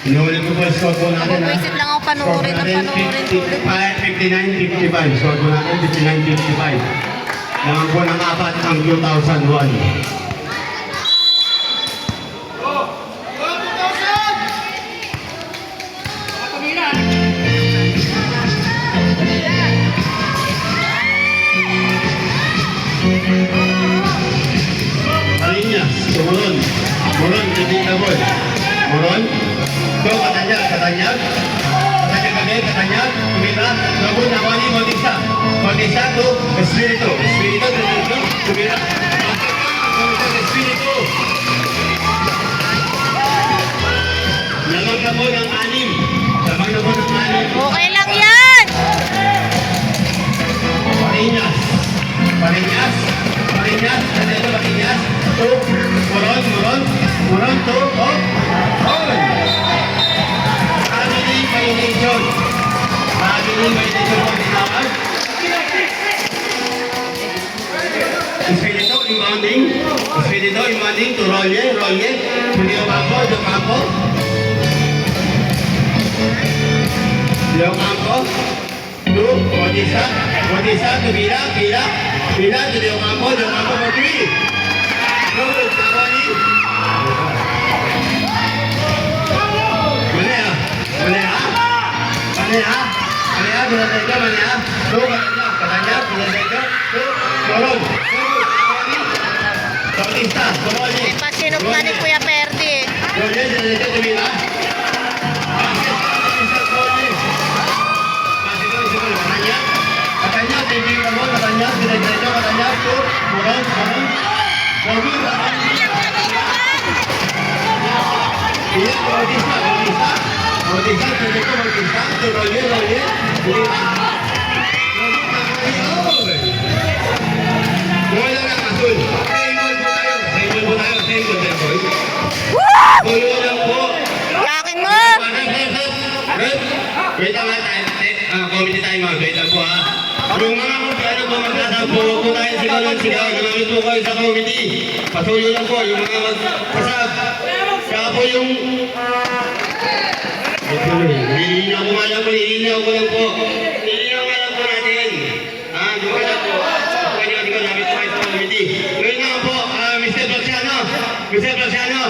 Inuulit ko po yung score po natin. Nabubuisit lang ako panoorin ng panoorin tuloy. 59-55. Score po natin 59-55. Naman po ng apat ang 2001. Alinyas, Moron. Moron, hindi ka boy. Moron. So, Katanyag. Katanyag kami, Katanyag. Tumira. Lagun na Wani, Bautista. Bautista to Espiritu. Espiritu, tumira. Espiritu. Lamang na po ng anim. Lamang na po ng anim. Okay lang yan! Parinyas. Parinyas. Parinyas. Kanito, Parinyas. To. Moron, Moron. Moron to. Oh. Family violation. Family violation po tinawag. Espiritu, imanding. Espiritu, imanding to Rolye. Rolye. Julio Campo, De Campo. Julio Campo. To Bautista. Bautista to Vila. Vila. Vila to Julio Campo. Julio Campo for 3. No, Tabani. Manea. Manea. Manea. Manea, Manea, Manea. To Katanya, Katanya, to Moron. Bautista, Tabani. May pasinok na ni Kuya Perdi eh. Rolye, Rolye, to Vila. Katanya, tinggi kamu, Katanya, Katanya, Katanya, to Moron, Moron. Iya, Bautista, Bautista. Bautista, Bautista, Bautista, to Rolye, Rolye. Bola lang azul. Table po tayo. Table po tayo. Table, table. Tulo lang po. Yakin mo! Red. Wait lang tayo. Committee time. Wait lang po ha. Yung mga magkano po magkasabpo po tayo sigaw. Gamamit po kayo sa committee. Patuloy lang po. Yung mga magkasab. Kaya po yung... Nilinaw ko nga lang po. Nilinaw ko lang po. Nilinaw nga lang po natin. Yung mga lang po. Pwede natin ko gamit po kayo sa committee. Ngayon nga po, Mr. Blaciano. Mr. Blaciano.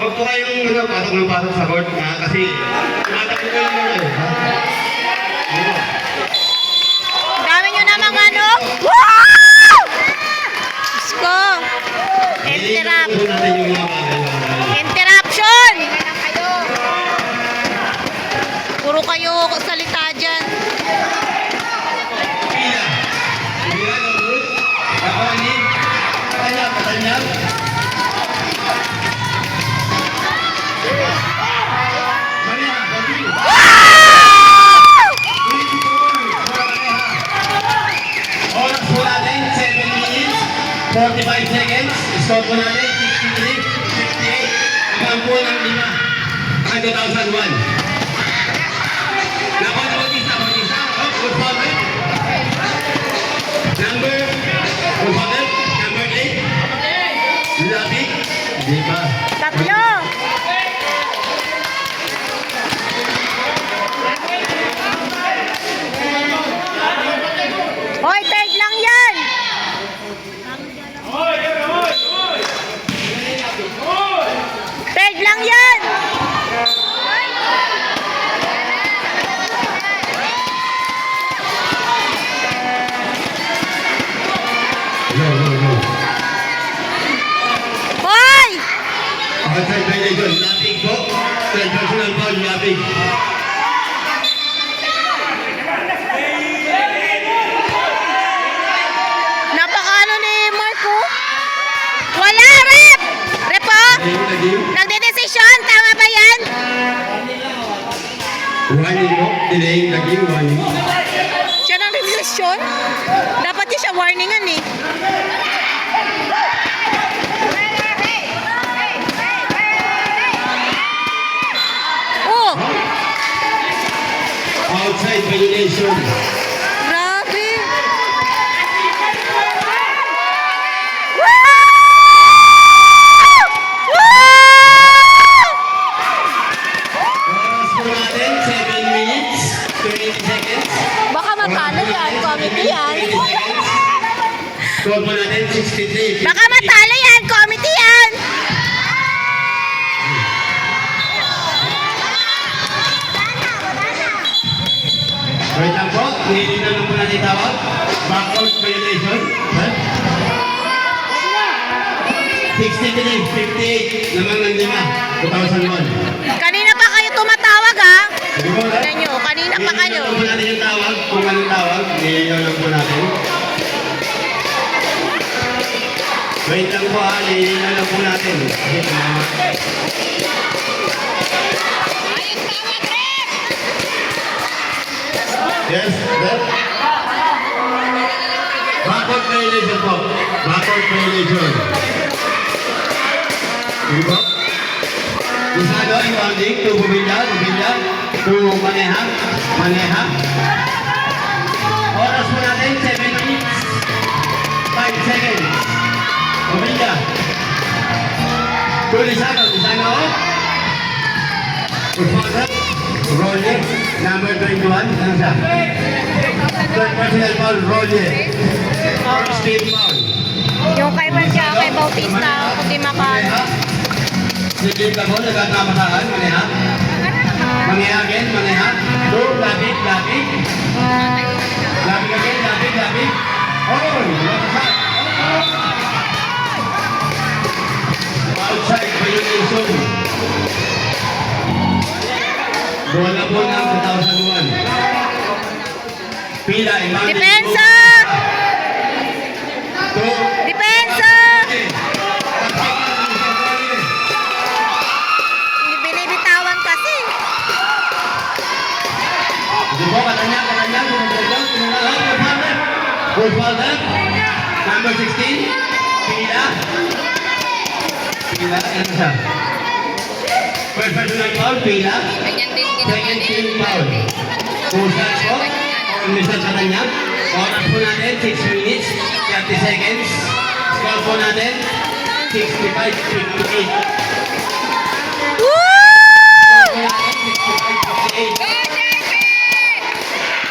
Huwag po kayong pasok ng pasok sa court. Kasi tumatakbo ko lang muna. Dami nyo namang ano? Wow! Diyos ko! Interruption! Puro kayo salita dyan. Pila. Pila ng root. Kapani. Katanyag. Katanyag. Maria. Bautista. Oras po natin, 7 minutes, 45 seconds. Stop po natin, 63, 68. Hanggang po ng 5. Ang 2001. Nako na Bautista, Bautista. Oh, good problem. Number, good problem. Number 8. Lapik. Di ba? Tatlo! Hoy, third lang yan! Third lang yan! No, no, no. Hoy! Outside violation. Lapik po. Personal foul, lapik. Napakaano ni Marco? Wala, rep! Rep po? Nagde-decision, tama ba yan? Warning mo. Delay. Naging warning. Siya nang decision? Dapat niya siya warningan eh. Oh! Outside violation. Grabe! Woo! Woo! Score po natin 63. Baka matalo yan, committee yan. Wait lang po, hihilinan lang po natin tawag. Backward violation. 63, 58, lamang ng 5, 2001. Kanina pa kayo tumatawag ha. Sige po, ha? Tignan nyo, kanina pa kayo. Hihilinan lang po natin yung tawag, kung anong tawag, hihilinan lang po natin. Wait lang po ha, hihilinan lang po natin. Yes, yes. Backward violation po. Backward violation. Sige po. Isado, impounding, to bumilya, to maneha, maneha. Oras po natin, 7 minutes, 5 seconds. Bumilya. To Lisano, Good father, Roger, number 21, ano siya? Third personal foul, Roger. First team foul. Yung kay Bautista, puti makano. Sige ka mo, nagkakamasahan, maneha. Maneha again, maneha. Two, labig, labig. Labig again, labig, labig. Oh, masahan. Outside violation. Bola po ng 2001. Pila, imagine. Depensa! Two. Depensa! Hindi binibitawan kasi. Diba, katanya, Good father, number 16, Pila. Pila, ano siya? First personal foul, Pila. Second team foul. Pusat po, or Mr. Katanya. Oras po natin, 6 minutes, 30 seconds. Score po natin, 65-58. Woo!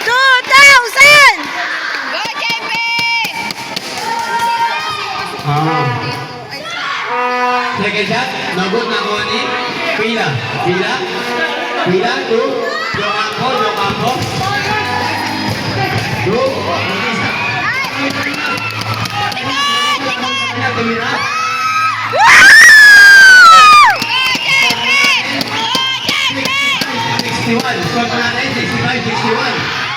2,000! Second shot, no good, nakuha ni Pila. Pila, Pila, to Docampo. To, Batista. Tumira. Woo! 61, score po natin, 65-61.